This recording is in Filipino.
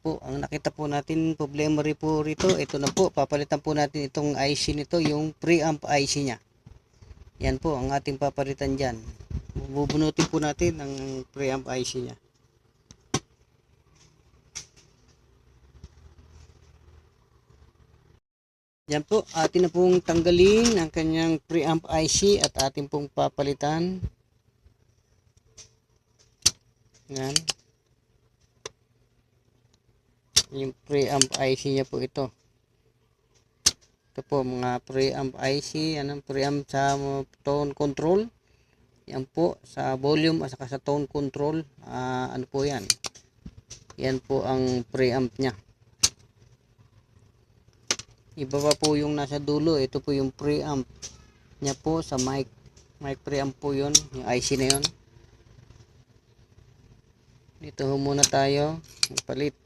Po, ang nakita po natin problema rin po rito, ito na po, papalitan po natin itong IC nito, yung preamp IC nya. Yan po ang ating papalitan dyan. Bubunutin po natin ang preamp IC nya. Yan po, atin na pong tanggalin ang kanyang preamp IC at atin pong papalitan. Yan. Yung preamp IC niya po ito. Ito po mga preamp IC, anong preamp sa tone control. Yan po sa volume at saka sa tone control. Ano po yan? Yan po ang preamp niya. Iba pa po yung nasa dulo. Ito po yung preamp niya po sa mic. Mic preamp po yun. Yung IC na yun. Dito muna tayo. Palit.